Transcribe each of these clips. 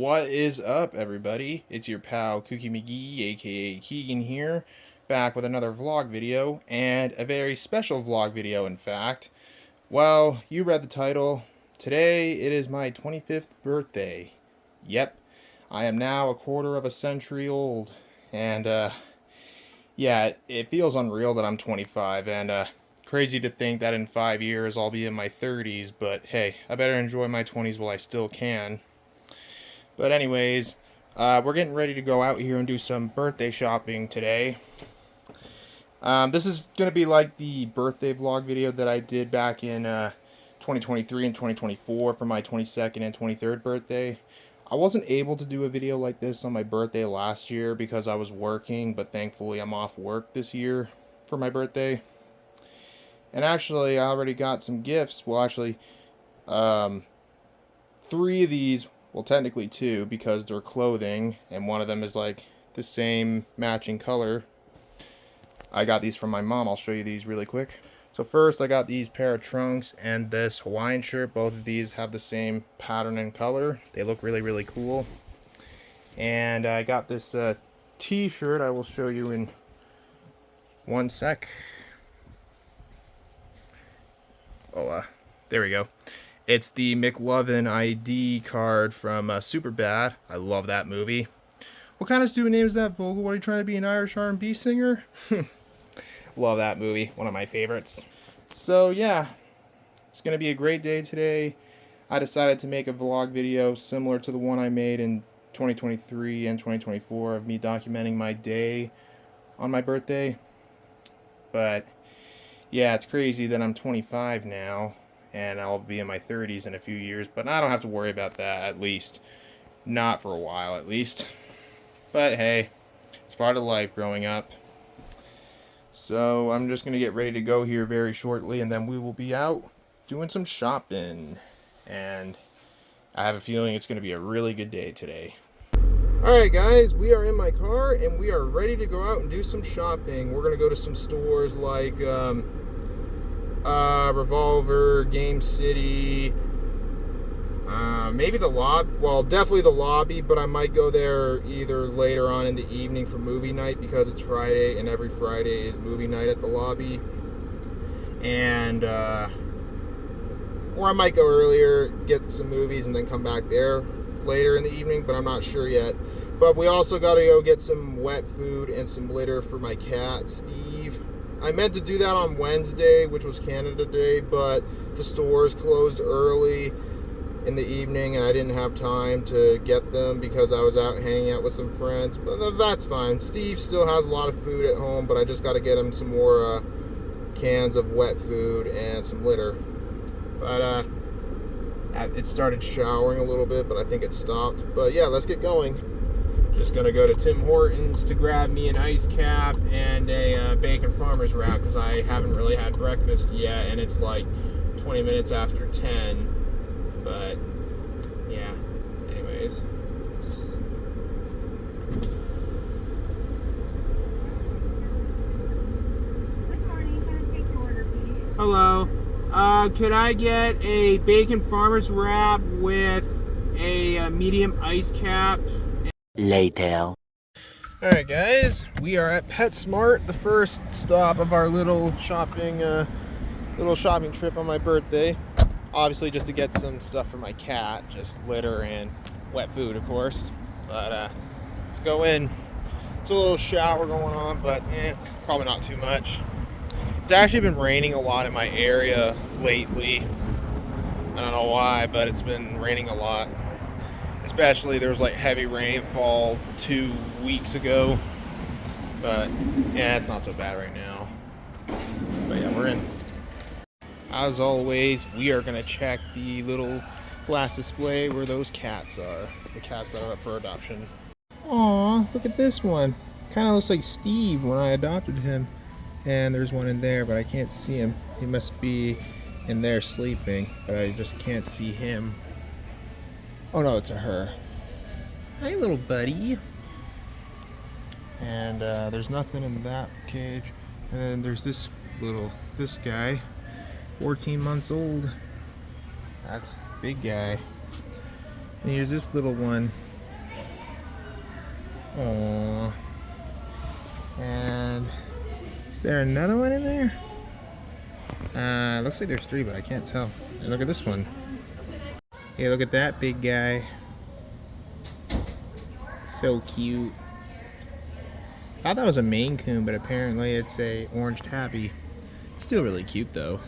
What is up, everybody? It's your pal Kooky McGee, aka Keegan here, back with another vlog video, and a very special vlog video, in fact. Well, you read the title. Today, it is my 25th birthday. Yep, I am now a quarter of a century old, and, yeah, it feels unreal that I'm 25, and, crazy to think that in 5 years I'll be in my 30s, but hey, I better enjoy my 20s while I still can. But anyways, we're getting ready to go out here and do some birthday shopping today. This is going to be like the birthday vlog video that I did back in 2023 and 2024 for my 22nd and 23rd birthday. I wasn't able to do a video like this on my birthday last year because I was working, but thankfully I'm off work this year for my birthday. And actually, I already got some gifts. Well, actually, 3 of these, well, technically 2, because they're clothing, and one of them is like the same matching color. I got these from my mom. I'll show you these really quick. So first, I got these pair of trunks and this Hawaiian shirt. Both of these have the same pattern and color. They look really, really cool. And I got this t-shirt I will show you in one sec. Oh, there we go. It's the McLovin ID card from Superbad. I love that movie. What kind of stupid name is that, Vogel? What, are you trying to be, an Irish R&B singer? Love that movie. One of my favorites. So, yeah. It's going to be a great day today. I decided to make a vlog video similar to the one I made in 2023 and 2024 of me documenting my day on my birthday. But, yeah, it's crazy that I'm 25 now. And I'll be in my 30s in a few years, but I don't have to worry about that, at least. Not for a while, at least. But hey, it's part of life growing up. So I'm just going to get ready to go here very shortly, and then we will be out doing some shopping. And I have a feeling it's going to be a really good day today. Alright guys, we are in my car, and we are ready to go out and do some shopping. We're going to go to some stores like Revolver, Game City, maybe the lobby. Well, definitely the lobby, but I might go there either later on in the evening for movie night because it's Friday, and every Friday is movie night at the lobby. And or I might go earlier, get some movies, and then come back there later in the evening, but I'm not sure yet. But we also got to go get some wet food and some litter for my cat, Steve. I meant to do that on Wednesday, which was Canada Day, but the stores closed early in the evening, and I didn't have time to get them because I was out hanging out with some friends. But that's fine. Steve still has a lot of food at home, but I just got to get him some more cans of wet food and some litter. But it started showering a little bit, but I think it stopped. But yeah, let's get going. Just gonna go to Tim Hortons to grab me an ice cap and a bacon farmer's wrap because I haven't really had breakfast yet, and it's like 20 minutes after 10. But yeah, anyways. Good morning. Can I take your order, please? Hello. Could I get a bacon farmer's wrap with a medium ice cap? Later. Alright guys, we are at PetSmart, the first stop of our little shopping trip on my birthday. Obviously just to get some stuff for my cat, just litter and wet food, of course. But let's go in. It's a little shower going on, but it's probably not too much. It's actually been raining a lot in my area lately. I don't know why, but it's been raining a lot. Especially there was like heavy rainfall 2 weeks ago. But yeah, it's not so bad right now. But yeah, we're in. As always, we are gonna check the little glass display where those cats are. The cats that are up for adoption. Aw, look at this one. Kinda looks like Steve when I adopted him. And there's one in there, but I can't see him. He must be in there sleeping, but I just can't see him. Oh no, it's a her. Hi, little buddy. And there's nothing in that cage. And then there's this guy, 14 months old. That's a big guy. And here's this little one. Aww. And is there another one in there? Looks like there's 3, but I can't tell. And look at this one. Hey, look at that big guy. So cute. I thought that was a Maine Coon, but apparently it's a orange tabby. Still really cute though.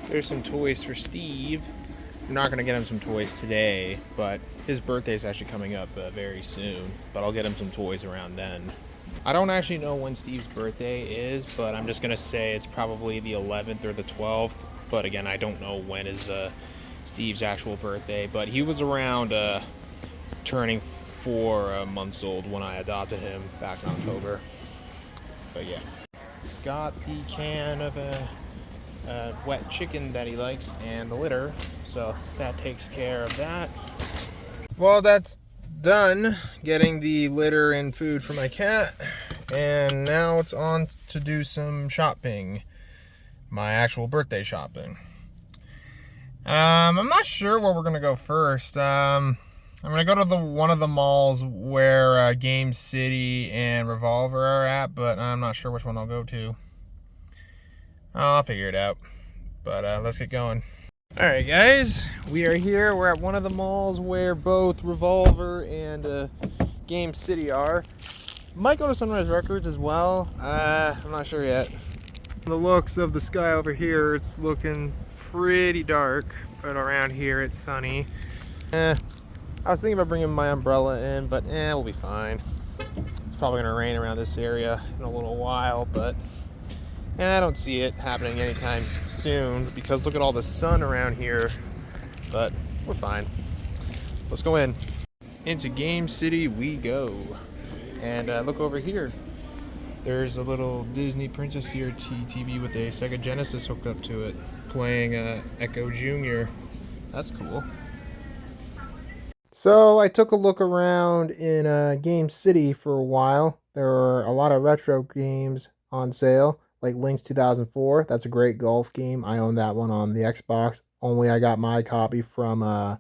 There's some toys for Steve. I'm not gonna get him some toys today, but his birthday is actually coming up very soon. But I'll get him some toys around then. I don't actually know when Steve's birthday is, but I'm just gonna say it's probably the 11th or the 12th. But again, I don't know when is Steve's actual birthday. But he was around turning 4 months old when I adopted him back in October. But yeah, got the can of wet chicken that he likes and the litter, so that takes care of that. Well, that's done getting the litter and food for my cat, and now it's on to do some shopping, my actual birthday shopping. I'm not sure where we're gonna go first. I'm gonna go to one of the malls where Game City and Revolver are at, but I'm not sure which one I'll go to. I'll figure it out. But let's get going. Alright guys, we are here. We're at one of the malls where both Revolver and Game City are. Might go to Sunrise Records as well. I'm not sure yet. The looks of the sky over here, it's looking pretty dark, but around here it's sunny. I was thinking about bringing my umbrella in, but we'll be fine. It's probably gonna rain around this area in a little while, but I don't see it happening anytime soon because look at all the sun around here, but we're fine. Let's go in. Into Game City we go. And look over here. There's a little Disney Princess CRT TV with a Sega Genesis hooked up to it, playing Echo Jr. That's cool. So I took a look around in Game City for a while. There were a lot of retro games on sale, like Lynx 2004. That's a great golf game. I own that one on the Xbox. Only I got my copy from I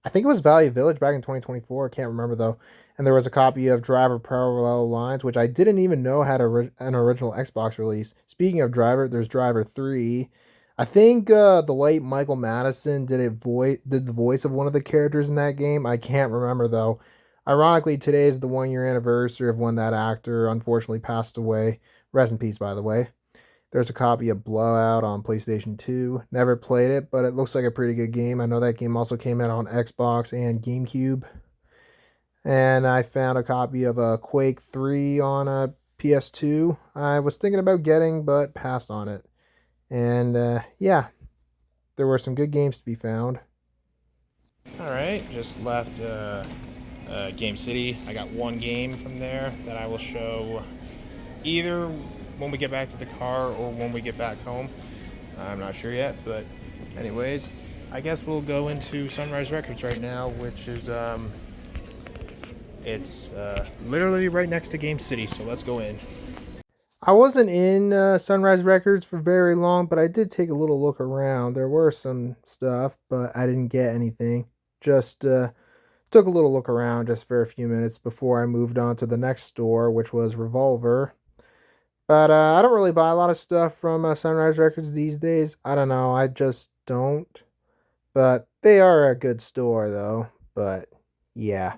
think it was Value Village back in 2024. I can't remember though. And there was a copy of Driver Parallel Lines, which I didn't even know had an original Xbox release. Speaking of Driver, there's Driver 3. I think the late Michael Madison did the voice of one of the characters in that game. I can't remember though. Ironically, today is the 1-year anniversary of when that actor unfortunately passed away. Rest in peace, by the way. There's a copy of Blowout on PlayStation 2. Never played it, but it looks like a pretty good game. I know that game also came out on Xbox and GameCube. And I found a copy of Quake 3 on a PS2. I was thinking about getting, but passed on it. And yeah, there were some good games to be found. Alright, just left Game City. I got one game from there that I will show either when we get back to the car or when we get back home. I'm not sure yet, but anyways, I guess we'll go into Sunrise Records right now, which is it's literally right next to Game City, so let's go in. I wasn't in Sunrise Records for very long, but I did take a little look around. There were some stuff, but I didn't get anything. Just took a little look around just for a few minutes before I moved on to the next store, which was Revolver. But I don't really buy a lot of stuff from Sunrise Records these days. I don't know, I just don't. But they are a good store, though. But yeah,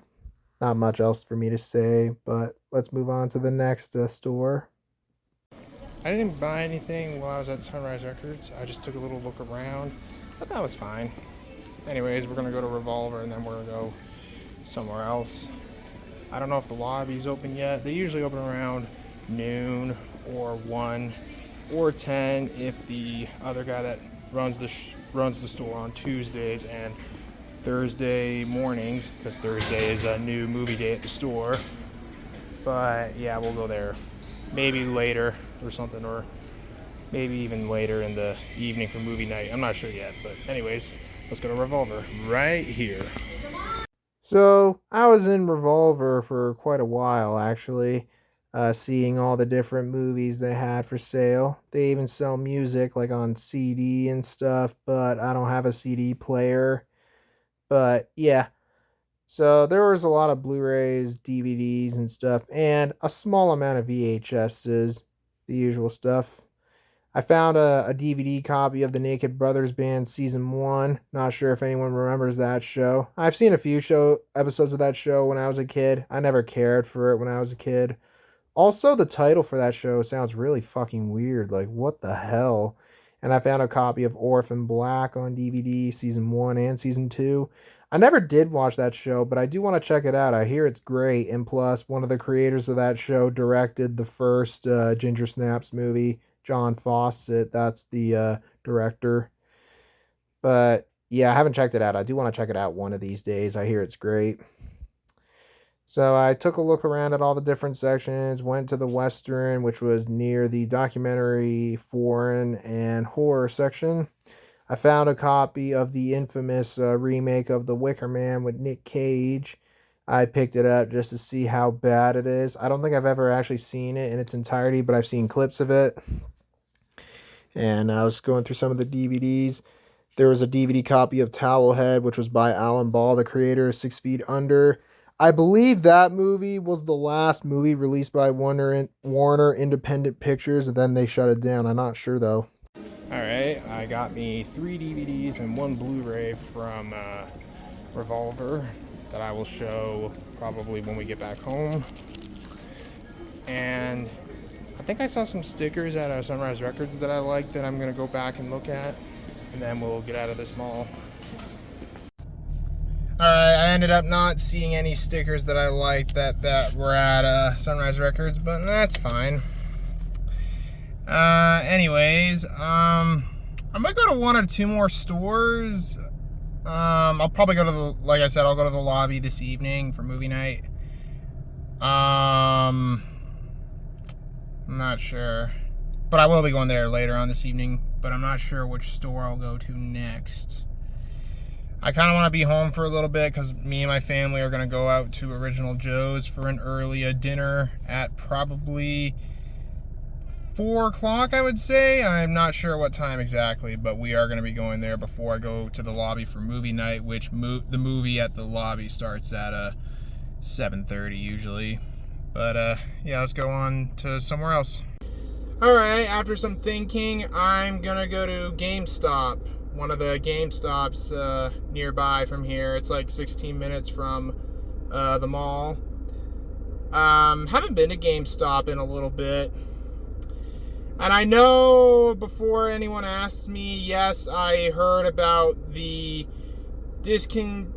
not much else for me to say. But let's move on to the next store. I didn't buy anything while I was at Sunrise Records. I just took a little look around, but that was fine. Anyways, we're going to go to Revolver and then we're going to go somewhere else. I don't know if the lobby's open yet. They usually open around noon or 1 or 10 if the other guy that runs the store on Tuesdays and Thursday mornings, because Thursday is a new movie day at the store. But yeah, we'll go there maybe later or something, or maybe even later in the evening for movie night. I'm not sure yet, but anyways, let's go to Revolver right here. So I was in Revolver for quite a while, actually, seeing all the different movies they had for sale. They even sell music like on CD and stuff, but I don't have a CD player. But yeah, So there was a lot of Blu-rays, DVDs, and stuff, and a small amount of VHSs, the usual stuff. I found a DVD copy of the Naked Brothers Band Season 1. Not sure if anyone remembers that show. I've seen a few show episodes of that show when I was a kid. I never cared for it when I was a kid. Also, the title for that show sounds really fucking weird. Like, what the hell? And I found a copy of Orphan Black on DVD, Season 1 and Season 2. I never did watch that show, but I do want to check it out. I hear it's great. And plus, one of the creators of that show directed the first Ginger Snaps movie. John Fawcett, that's the director. But yeah, I haven't checked it out. I do want to check it out one of these days. I hear it's great. So I took a look around at all the different sections, went to the Western, which was near the documentary, foreign, and horror section. I found a copy of the infamous remake of The Wicker Man with Nick Cage. I picked it up just to see how bad it is. I don't think I've ever actually seen it in its entirety, but I've seen clips of it. And I was going through some of the DVDs. There was a DVD copy of Towelhead, which was by Alan Ball, the creator of 6 Feet Under. I believe that movie was the last movie released by Warner Independent Pictures, and then they shut it down. I'm not sure, though. Alright, I got me 3 DVDs and 1 Blu-ray from Revolver that I will show probably when we get back home. And I think I saw some stickers at Sunrise Records that I liked that I'm going to go back and look at, and then we'll get out of this mall. Alright, I ended up not seeing any stickers that I liked that were at Sunrise Records, but that's fine. Anyways, I might go to 1 or 2 more stores. I'll probably go to like I said, I'll go to the lobby this evening for movie night. I'm not sure, but I will be going there later on this evening, but I'm not sure which store I'll go to next. I kind of want to be home for a little bit because me and my family are going to go out to Original Joe's for an early dinner at probably 4 o'clock, I would say. I'm not sure what time exactly, but we are going to be going there before I go to the lobby for movie night, which the movie at the lobby starts at 7:30 usually. But yeah, let's go on to somewhere else. Alright, after some thinking, I'm going to go to GameStop. One of the GameStops nearby from here. It's like 16 minutes from the mall. Haven't been to GameStop in a little bit. And I know before anyone asks me, yes, I heard about the Xbox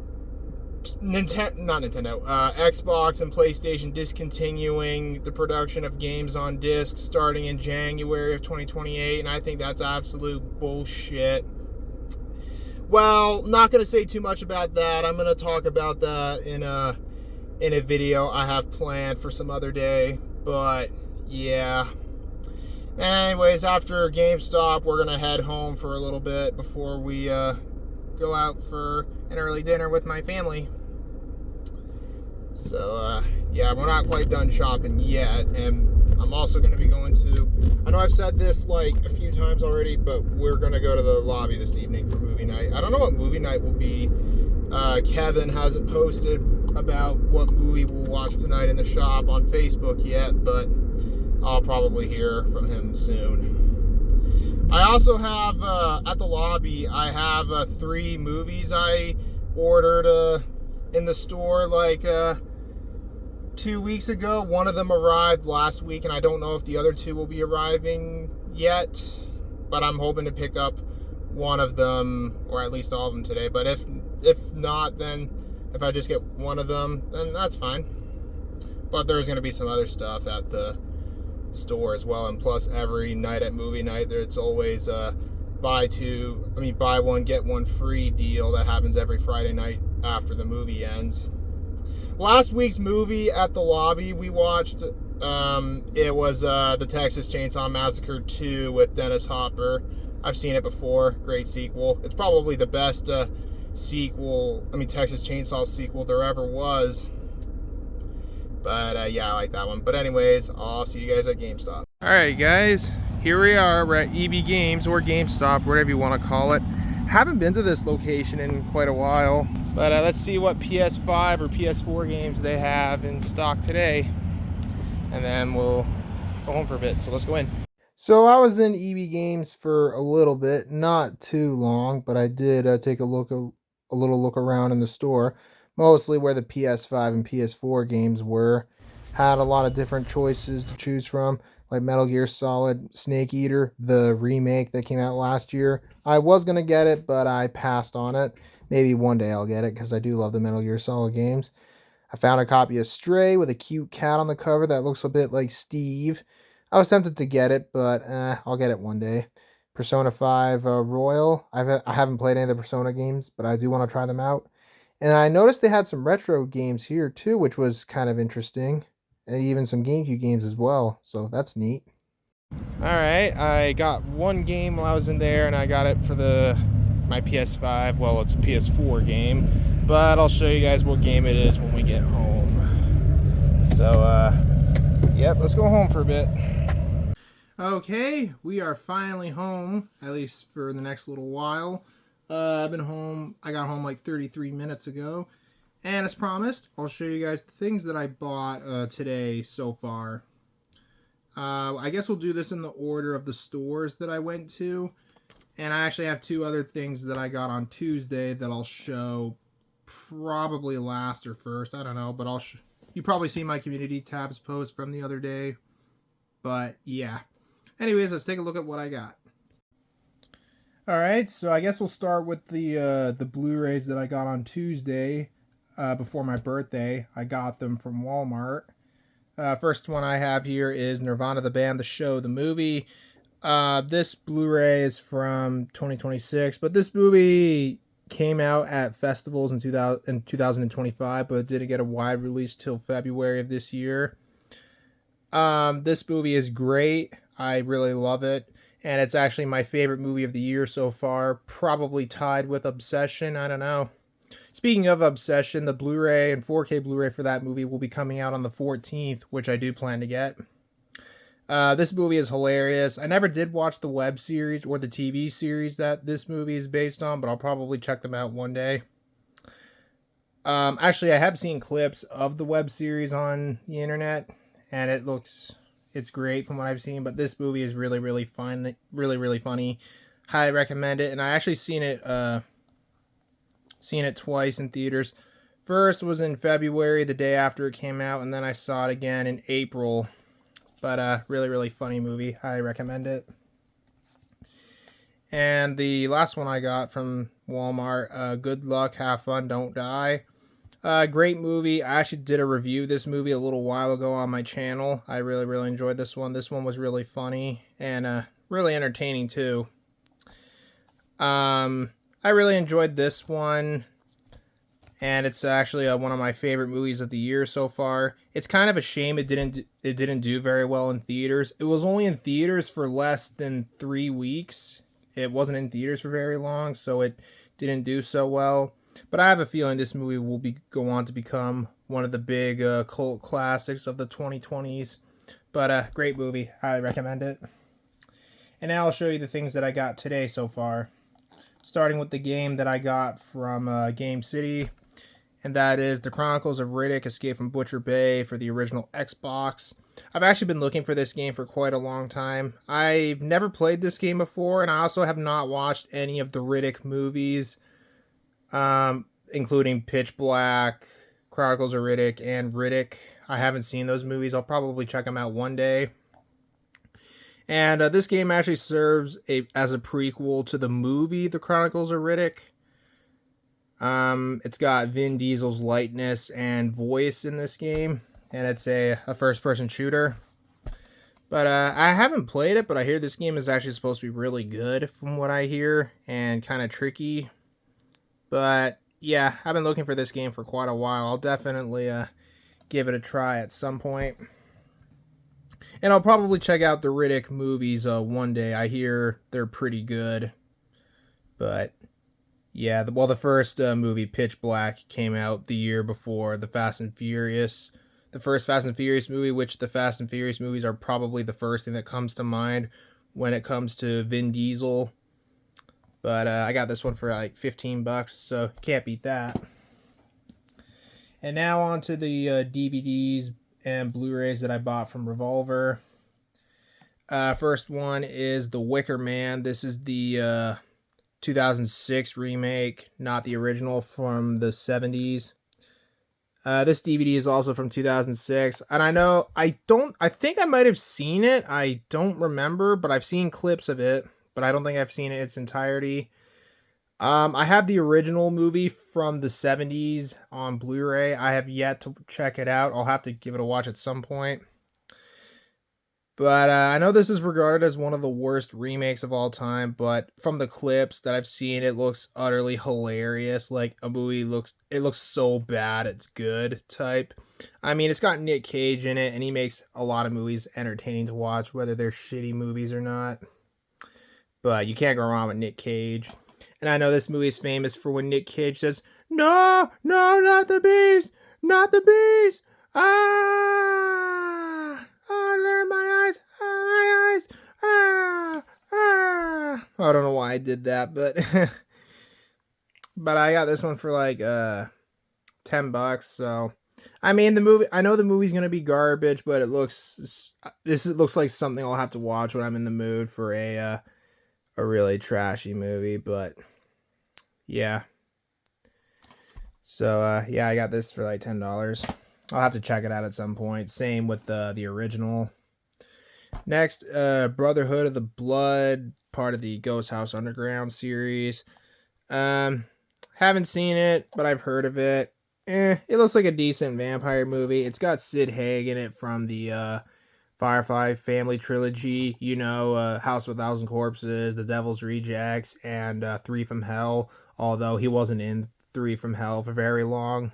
and PlayStation discontinuing the production of games on disc starting in January of 2028, and I think that's absolute bullshit. Well, not going to say too much about that. I'm going to talk about that in a video I have planned for some other day. But, yeah. Anyways, after GameStop, we're going to head home for a little bit before we go out for an early dinner with my family. So, yeah, we're not quite done shopping yet. And I'm also going to be going to... I know I've said this like a few times already, but we're going to go to the lobby this evening for movie night. I don't know what movie night will be. Kevin hasn't posted about what movie we'll watch tonight in the shop on Facebook yet, but I'll probably hear from him soon. I also have, at the lobby, I have 3 movies I ordered in the store like 2 weeks ago. One of them arrived last week, and I don't know if the other 2 will be arriving yet, but I'm hoping to pick up one of them, or at least all of them today. But if not, then if I just get one of them, then that's fine. But there's going to be some other stuff at the store as well, and plus every night at movie night there's always buy one get one free deal that happens every Friday night after the movie ends. Last week's movie at the lobby we watched, it was the Texas Chainsaw Massacre 2 with Dennis Hopper. I've seen it before. Great sequel. It's probably the best Texas Chainsaw sequel there ever was. But yeah, I like that one. But anyways, I'll see you guys at GameStop. Alright guys, here we are. We're at EB Games or GameStop, whatever you want to call it. Haven't been to this location in quite a while, but let's see what PS5 or PS4 games they have in stock today, and then we'll go home for a bit. So let's go in. So I was in EB Games for a little bit, not too long, but I did take a little look around in the store, mostly where the PS5 and PS4 games were. Had a lot of different choices to choose from, like Metal Gear Solid Snake Eater, the remake that came out last year. I was gonna get it, but I passed on it. Maybe one day I'll get it because I do love the Metal Gear Solid games. I found a copy of Stray with a cute cat on the cover that looks a bit like Steve. I was tempted to get it, but I'll get it one day. Persona 5 Royal. I haven't played any of the Persona games, but I do want to try them out. And I noticed they had some retro games here too, which was kind of interesting. And even some GameCube games as well, so that's neat. Alright, I got one game while I was in there, and I got it for my PS5. Well, it's a PS4 game, but I'll show you guys what game it is when we get home. So, yep, let's go home for a bit. Okay, we are finally home, at least for the next little while. I've been home, I got home like 33 minutes ago. And as promised, I'll show you guys the things that I bought today so far. I guess we'll do this in the order of the stores that I went to. And I actually have two other things that I got on Tuesday that I'll show probably last or first. I don't know, but you probably see my community tabs post from the other day. But yeah. Anyways, let's take a look at what I got. Alright, so I guess we'll start with the Blu-rays that I got on Tuesday. Before my birthday. I got them from Walmart. First one I have here is Nirvana the Band, the show, the movie. This Blu-ray is from 2026, but this movie came out at festivals in 2025, but it didn't get a wide release till February of this year. This movie is great. I really love it, and it's actually my favorite movie of the year so far, probably tied with Obsession. I don't know. Speaking of Obsession, the Blu-ray and 4K Blu-ray for that movie will be coming out on the 14th, which I do plan to get. This movie is hilarious. I never did watch the web series or the TV series that this movie is based on, but I'll probably check them out one day. Actually, I have seen clips of the web series on the internet, and it's great from what I've seen, but this movie is really, really fun, really funny. Highly recommend it, and I actually seen it twice in theaters. First was in February, the day after it came out, and then I saw it again in April. But really funny movie. Highly recommend it. And the last one I got from Walmart, Good Luck, Have Fun, Don't Die. Great movie. I actually did a review of this movie a little while ago on my channel. I really enjoyed this one. This one was really funny and really entertaining too. I really enjoyed this one, and it's actually one of my favorite movies of the year so far. It's kind of a shame it didn't do very well in theaters. It was only in theaters for less than 3 weeks. It wasn't in theaters for very long, so it didn't do so well. But I have a feeling this movie will go on to become one of the big cult classics of the 2020s. But great movie. Highly recommend it. And now I'll show you the things that I got today so far. Starting with the game that I got from Game City, and that is The Chronicles of Riddick: Escape from Butcher Bay for the original Xbox. I've actually been looking for this game for quite a long time. I've never played this game before, and I also have not watched any of the Riddick movies, including Pitch Black, Chronicles of Riddick, and Riddick. I haven't seen those movies. I'll probably check them out one day. And this game actually serves as a prequel to the movie The Chronicles of Riddick. It's got Vin Diesel's likeness and voice in this game, and it's a first-person shooter. But I haven't played it, but I hear this game is actually supposed to be really good from what I hear, and kind of tricky. But yeah, I've been looking for this game for quite a while. I'll definitely give it a try at some point. And I'll probably check out the Riddick movies one day. I hear they're pretty good. But yeah, the first movie, Pitch Black, came out the year before the Fast and Furious. The first Fast and Furious movie, which the Fast and Furious movies are probably the first thing that comes to mind when it comes to Vin Diesel. But I got this one for like 15 bucks, so can't beat that. And now on to the DVDs and Blu-rays that I bought from Revolver. First one is The Wicker Man. This is the 2006 remake, not the original from the 70s. This DVD is also from 2006, and I think I might have seen it. I don't remember, but I've seen clips of it, but I don't think I've seen it in its entirety. I have the original movie from the 70s on Blu-ray. I have yet to check it out. I'll have to give it a watch at some point. But I know this is regarded as one of the worst remakes of all time, but from the clips that I've seen, it looks utterly hilarious. Like a movie it looks so bad it's good type. I mean, it's got Nick Cage in it, and he makes a lot of movies entertaining to watch, whether they're shitty movies or not. But you can't go wrong with Nick Cage. And I know this movie is famous for when Nick Cage says, "No, no, not the bees, not the bees. Ah, oh, there are my eyes, my eyes. Ah, ah." I don't know why I did that, but but I got this one for like $10. So I mean, I know the movie's gonna be garbage, but it looks like something I'll have to watch when I'm in the mood for a really trashy movie. But yeah. So yeah, I got this for like $10. I'll have to check it out at some point. Same with the original. Next, Brotherhood of the Blood, part of the Ghost House Underground series. Haven't seen it, but I've heard of it. It looks like a decent vampire movie. It's got Sid Haig in it from the Firefly family trilogy. You know, House of a Thousand Corpses, The Devil's Rejects, and 3 from Hell. Although he wasn't in 3 from Hell for very long.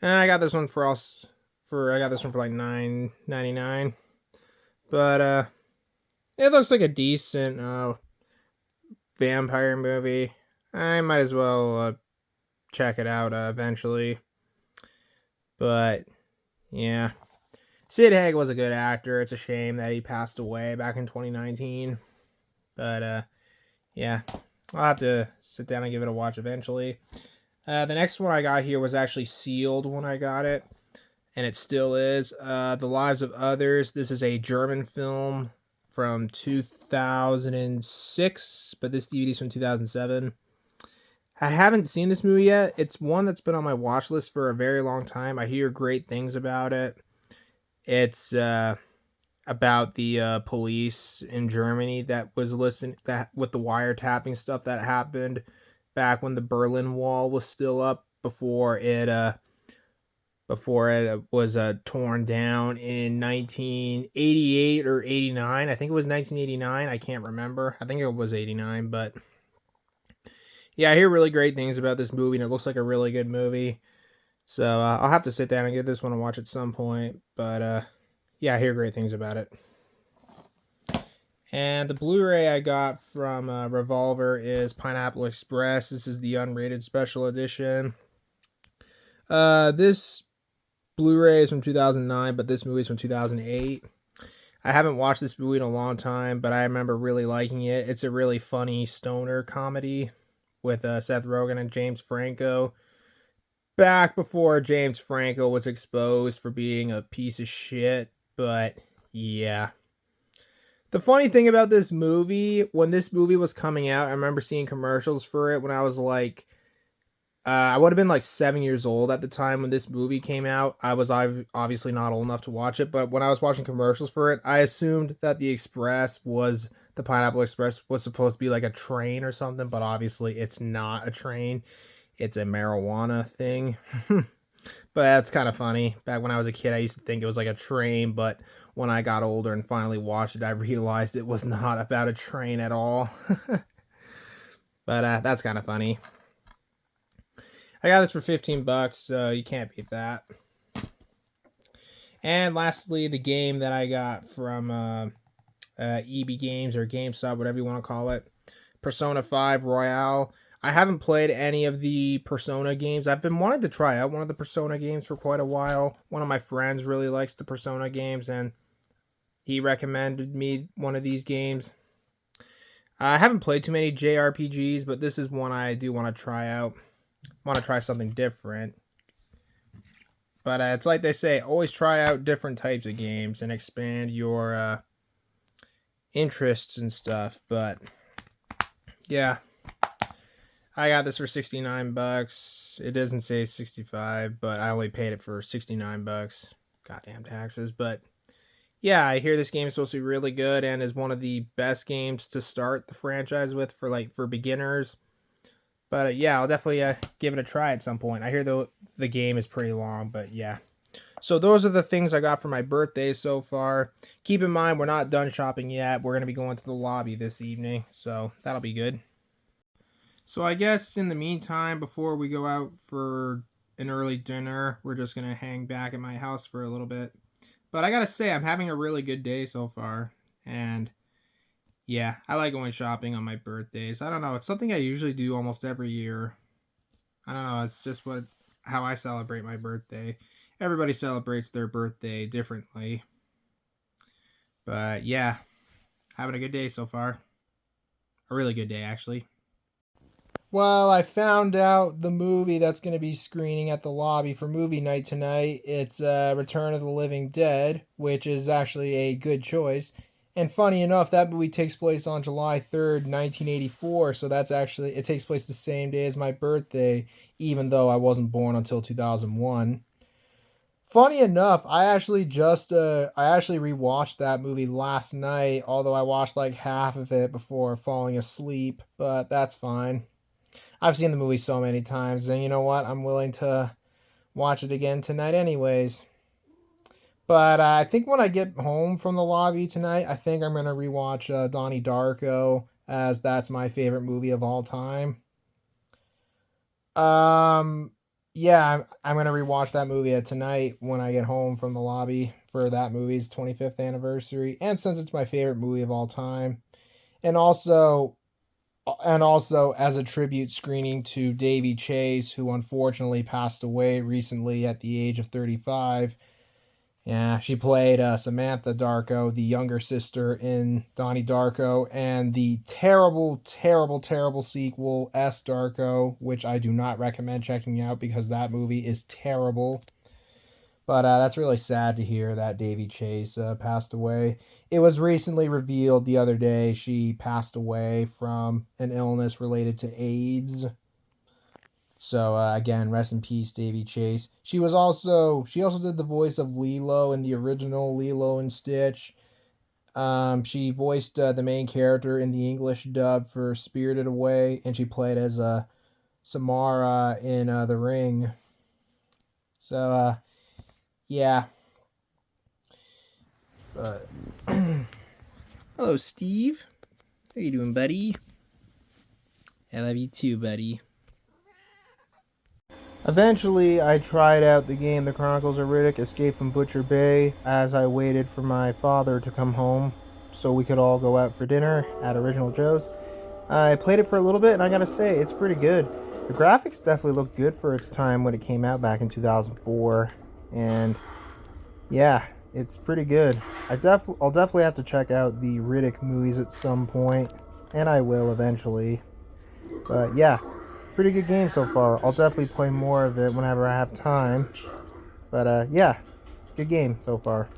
And I got this one for like $9.99. But it looks like a decent vampire movie. I might as well check it out eventually. But yeah, Sid Haig was a good actor. It's a shame that he passed away back in 2019. But yeah, I'll have to sit down and give it a watch eventually. The next one I got here was actually sealed when I got it, and it still is. The Lives of Others. This is a German film from 2006, but this DVD is from 2007. I haven't seen this movie yet. It's one that's been on my watch list for a very long time. I hear great things about it. It's about the police in Germany that was with the wiretapping stuff that happened back when the Berlin Wall was still up before it was torn down in 1988 or 89. I think it was 1989. I can't remember. I think it was 89, but yeah, I hear really great things about this movie, and it looks like a really good movie. So I'll have to sit down and give this one a watch at some point. But yeah, I hear great things about it. And the Blu-ray I got from Revolver is Pineapple Express. This is the unrated special edition. This Blu-ray is from 2009, but this movie is from 2008. I haven't watched this movie in a long time, but I remember really liking it. It's a really funny stoner comedy with Seth Rogen and James Franco. Back before James Franco was exposed for being a piece of shit, but yeah. The funny thing about this movie, when this movie was coming out, I remember seeing commercials for it when I was like, I would have been like 7 years old at the time when this movie came out. I was obviously not old enough to watch it, but when I was watching commercials for it, I assumed that the Pineapple Express was supposed to be like a train or something, but obviously it's not a train. It's a marijuana thing. But that's kind of funny. Back when I was a kid, I used to think it was like a train, but when I got older and finally watched it, I realized it was not about a train at all. But that's kind of funny. I got this for $15, so you can't beat that. And lastly, the game that I got from EB Games or GameStop, whatever you want to call it. Persona 5 Royale. I haven't played any of the Persona games. I've been wanting to try out one of the Persona games for quite a while. One of my friends really likes the Persona games, and he recommended me one of these games. I haven't played too many JRPGs, but this is one I do want to try out. Want to try something different. But it's like they say, always try out different types of games and expand your interests and stuff. But yeah, I got this for 69 bucks. It doesn't say 65, but I only paid it for 69 bucks. Goddamn taxes. But yeah, I hear this game is supposed to be really good and is one of the best games to start the franchise with for beginners. But yeah, I'll definitely give it a try at some point. I hear the game is pretty long, but yeah. So those are the things I got for my birthday so far. Keep in mind, we're not done shopping yet. We're going to be going to the lobby this evening, so that'll be good. So I guess in the meantime, before we go out for an early dinner, we're just going to hang back at my house for a little bit. But I got to say, I'm having a really good day so far. And yeah, I like going shopping on my birthdays. I don't know. It's something I usually do almost every year. I don't know. It's just how I celebrate my birthday. Everybody celebrates their birthday differently. But yeah, having a good day so far. A really good day, actually. Well, I found out the movie that's going to be screening at the lobby for movie night tonight. It's Return of the Living Dead, which is actually a good choice. And funny enough, that movie takes place on July 3rd, 1984, so it takes place the same day as my birthday, even though I wasn't born until 2001. Funny enough, I actually rewatched that movie last night, although I watched like half of it before falling asleep, but that's fine. I've seen the movie so many times, and you know what? I'm willing to watch it again tonight anyways. But I think when I get home from the lobby tonight, I think I'm going to rewatch Donnie Darko, as that's my favorite movie of all time. Yeah, I'm going to rewatch that movie tonight when I get home from the lobby for that movie's 25th anniversary. And since it's my favorite movie of all time. And also as a tribute screening to Davy Chase, who unfortunately passed away recently at the age of 35. Yeah, she played Samantha Darko, the younger sister in Donnie Darko, and the terrible, terrible, terrible sequel, S. Darko, which I do not recommend checking out because that movie is terrible. But that's really sad to hear that Davy Chase passed away. It was recently revealed the other day she passed away from an illness related to AIDS. So again, rest in peace, Davy Chase. She also did the voice of Lilo in the original Lilo and Stitch. She voiced the main character in the English dub for Spirited Away, and she played as Samara in The Ring. So yeah. But hello, Steve. How you doing, buddy? I love you too, buddy. Eventually, I tried out the game The Chronicles of Riddick: Escape from Butcher Bay as I waited for my father to come home so we could all go out for dinner at Original Joe's. I played it for a little bit, and I gotta say, it's pretty good. The graphics definitely look good for its time when it came out back in 2004, and yeah, it's pretty good. I'll definitely have to check out the Riddick movies at some point, and I will eventually. But yeah, pretty good game so far. I'll definitely play more of it whenever I have time. But yeah, good game so far.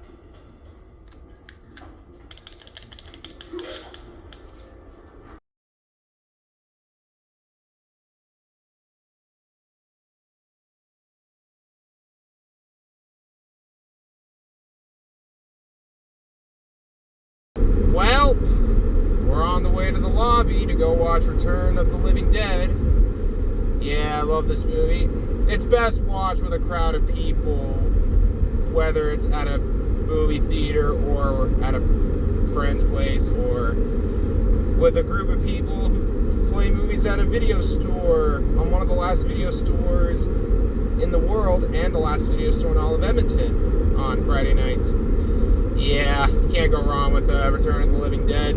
Well, we're on the way to the lobby to go watch Return of the Living Dead. Yeah, I love this movie. It's best watched with a crowd of people, whether it's at a movie theater or at a friend's place or with a group of people who play movies at a video store, on one of the last video stores in the world and the last video store in all of Edmonton on Friday nights. Yeah, you can't go wrong with Return of the Living Dead.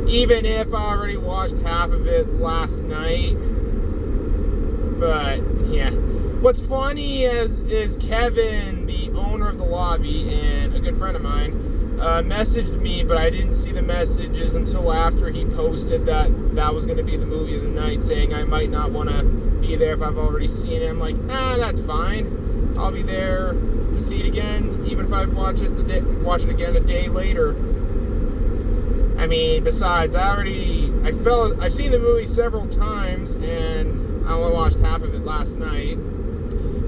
Even if I already watched half of it last night. But, yeah. What's funny is Kevin, the owner of the lobby, and a good friend of mine, messaged me, but I didn't see the messages until after he posted that was going to be the movie of the night, saying I might not want to be there if I've already seen it. I'm like, that's fine. I'll be there to see it again, even if I watch it again a day later. I mean, besides, I've seen the movie several times, and I only watched half of it last night.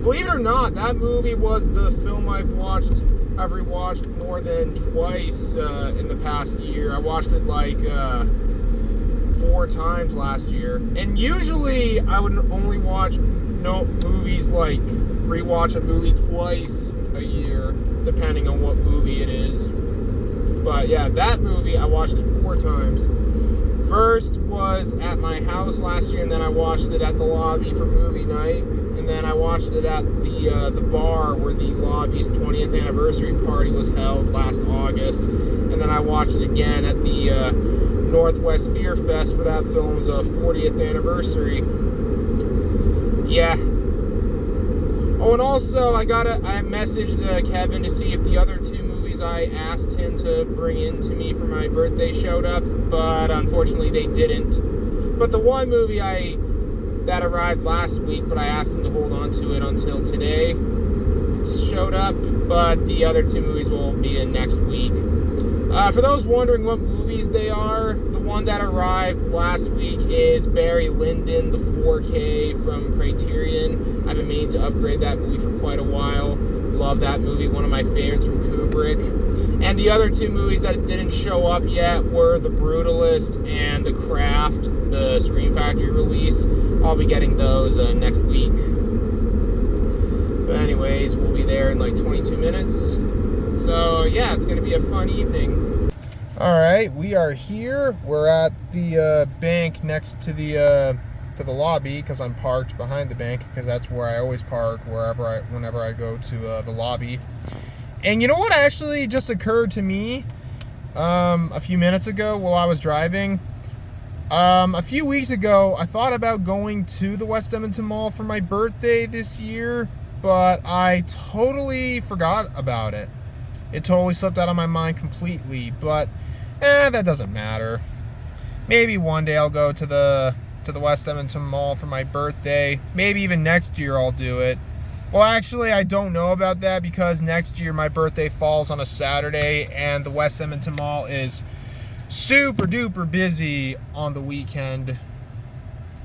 Believe it or not, that movie was the film I've rewatched more than twice in the past year. I watched it like 4 times last year. And usually I would only watch movies, like rewatch a movie twice a year, depending on what movie it is. But yeah, that movie, I watched it 4 times. First was at my house last year, and then I watched it at the lobby for movie night. And then I watched it at the bar where the lobby's 20th anniversary party was held last August. And then I watched it again at the Northwest Fear Fest for that film's 40th anniversary. Yeah. Oh, and also I messaged Kevin to see if the other 2 movies I asked him to bring in to me for my birthday showed up, but unfortunately they didn't. But the one movie that arrived last week, but I asked him to hold on to it until today, showed up, but the other 2 movies will be in next week. For those wondering what movies they are, the one that arrived last week is Barry Lyndon, the 4K from Criterion. I've been meaning to upgrade that movie for quite a while. Love that movie, one of my favorites from Kubrick. And the other 2 movies that didn't show up yet were The Brutalist and The Craft, the Scream Factory release. I'll be getting those next week. But anyways, we'll be there in like 22 minutes. So yeah, it's going to be a fun evening. Alright, we are here. We're at the bank next to the lobby, because I'm parked behind the bank, because that's where I always park whenever I go to the lobby. And you know what actually just occurred to me a few minutes ago while I was driving? A few weeks ago, I thought about going to the West Edmonton Mall for my birthday this year, but I totally forgot about it. It totally slipped out of my mind completely, but that doesn't matter. Maybe one day I'll go to the West Edmonton Mall for my birthday. Maybe even next year I'll do it. Well, actually, I don't know about that, because next year my birthday falls on a Saturday, and the West Edmonton Mall is super duper busy on the weekend,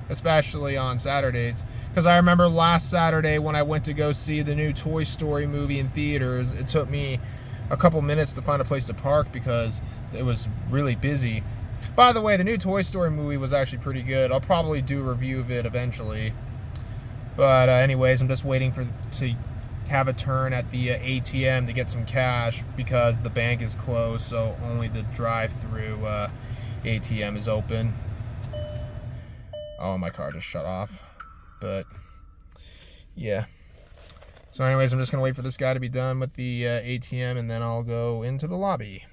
especially on Saturdays. Because I remember last Saturday when I went to go see the new Toy Story movie in theaters, it took me a couple minutes to find a place to park because it was really busy. By the way, the new Toy Story movie was actually pretty good. I'll probably do a review of it eventually. But anyways, I'm just waiting to have a turn at the ATM to get some cash, because the bank is closed, so only the drive-through ATM is open. Oh, my car just shut off. But yeah. So anyways, I'm just going to wait for this guy to be done with the ATM, and then I'll go into the lobby.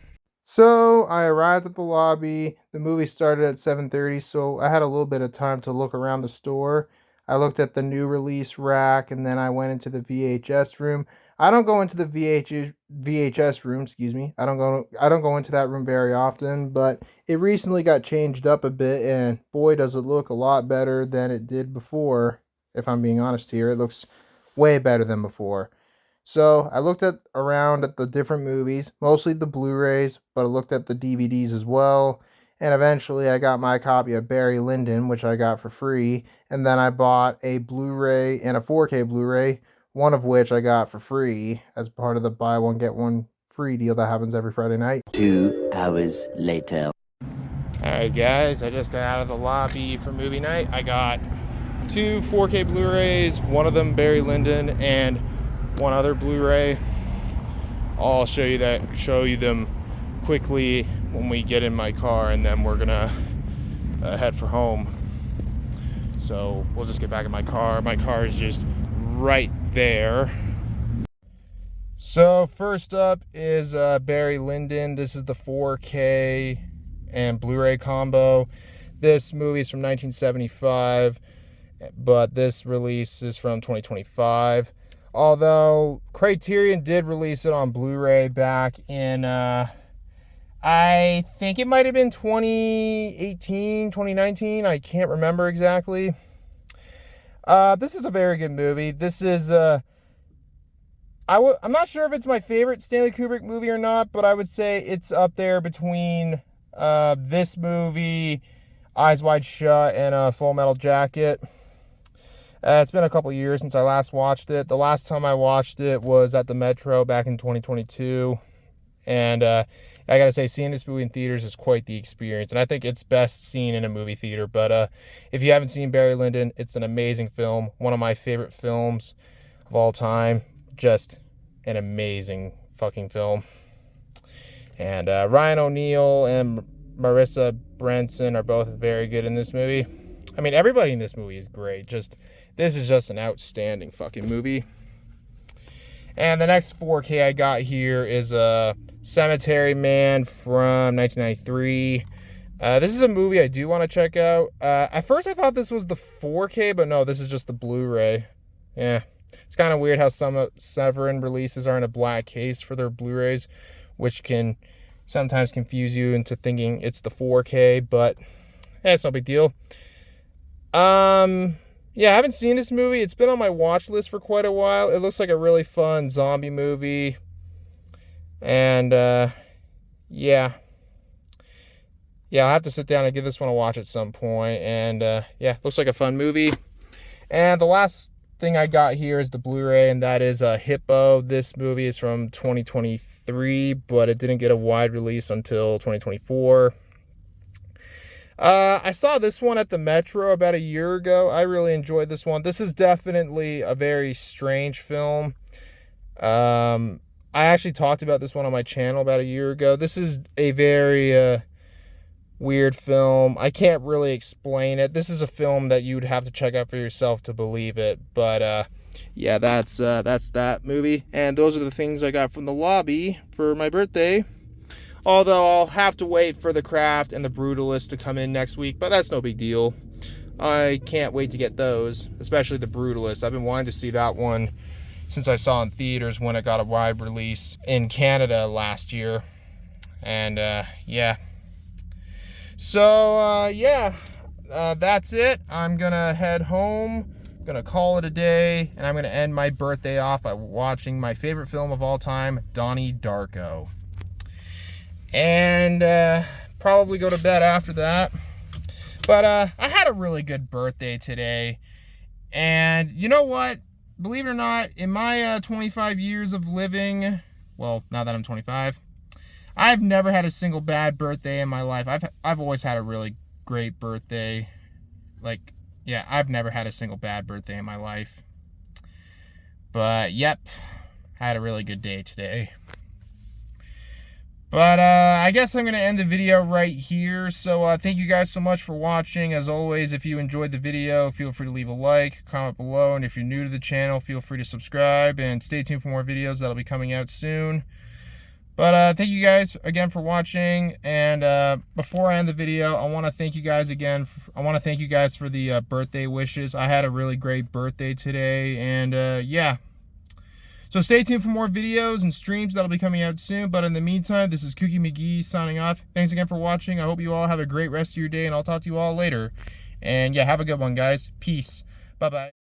So I arrived at the lobby. The movie started at 7:30, so I had a little bit of time to look around the store. I looked at the new release rack, and then I went into the VHS room. I don't go into the VHS room, excuse me. I don't go into that room very often, but it recently got changed up a bit, and boy, does it look a lot better than it did before. If I'm being honest here, it looks way better than before. So I looked around at the different movies, mostly the Blu-rays, but I looked at the DVDs as well. And eventually I got my copy of Barry Lyndon, which I got for free. And then I bought a Blu-ray and a 4K Blu-ray, one of which I got for free as part of the buy one, get one free deal that happens every Friday night. 2 hours later. Alright guys, I just got out of the lobby for movie night. I got 2 4K Blu-rays, one of them Barry Lyndon, and one other Blu-ray. I'll show you them quickly when we get in my car, and then we're gonna head for home. So we'll just get back in my car. My car is just right there. So first up is Barry Lyndon. This is the 4K and Blu-ray combo. This movie is from 1975, but this release is from 2025. Although Criterion did release it on Blu-ray back in I think it might have been 2018, 2019. I can't remember exactly. This is a very good movie. This is, I'm not sure if it's my favorite Stanley Kubrick movie or not, but I would say it's up there between this movie, Eyes Wide Shut, and Full Metal Jacket. It's been a couple years since I last watched it. The last time I watched it was at the Metro back in 2022. And I gotta say, seeing this movie in theaters is quite the experience. And I think it's best seen in a movie theater. But if you haven't seen Barry Lyndon, it's an amazing film. One of my favorite films of all time. Just an amazing fucking film. And Ryan O'Neal and Marissa Branson are both very good in this movie. I mean, everybody in this movie is great. This is just an outstanding fucking movie. And the next 4K I got here is Cemetery Man from 1993. This is a movie I do want to check out. At first I thought this was the 4K, but no, this is just the Blu-ray. Yeah, it's kind of weird how some Severin releases are in a black case for their Blu-rays, which can sometimes confuse you into thinking it's the 4K, but it's no big deal. Yeah, I haven't seen this movie. It's been on my watch list for quite a while. It looks like a really fun zombie movie. And, yeah, I'll have to sit down and give this one a watch at some point. And, yeah, looks like a fun movie. And the last thing I got here is the Blu-ray, and that is Hippo. This movie is from 2023, but it didn't get a wide release until 2024. I saw this one at the Metro about a year ago. I really enjoyed this one. This is definitely a very strange film. I actually talked about this one on my channel about a year ago. This is a very weird film. I can't really explain it. This is a film that you'd have to check out for yourself to believe it. But yeah, that's that movie. And those are the things I got from the lobby for my birthday. Although I'll have to wait for The Craft and The Brutalist to come in next week, but that's no big deal. I can't wait to get those, especially The Brutalist. I've been wanting to see that one since I saw it in theaters when it got a wide release in Canada last year. And, yeah. So, yeah, that's it. I'm going to head home, going to call it a day, and I'm going to end my birthday off by watching my favorite film of all time, Donnie Darko. And probably go to bed after that. But I had a really good birthday today. And you know what? Believe it or not, in my 25 years of living, well, now that I'm 25, I've never had a single bad birthday in my life. I've always had a really great birthday. Like, yeah, I've never had a single bad birthday in my life. But, yep, had a really good day today. But I guess I'm going to end the video right here. So thank you guys so much for watching. As always, if you enjoyed the video, feel free to leave a like, comment below. And if you're new to the channel, feel free to subscribe. And stay tuned for more videos that'll be coming out soon. But thank you guys again for watching. And before I end the video, I want to thank you guys again. I want to thank you guys for the birthday wishes. I had a really great birthday today. And yeah. So stay tuned for more videos and streams that'll be coming out soon. But in the meantime, this is Kooky McGee signing off. Thanks again for watching. I hope you all have a great rest of your day, and I'll talk to you all later. And yeah, have a good one, guys. Peace. Bye-bye.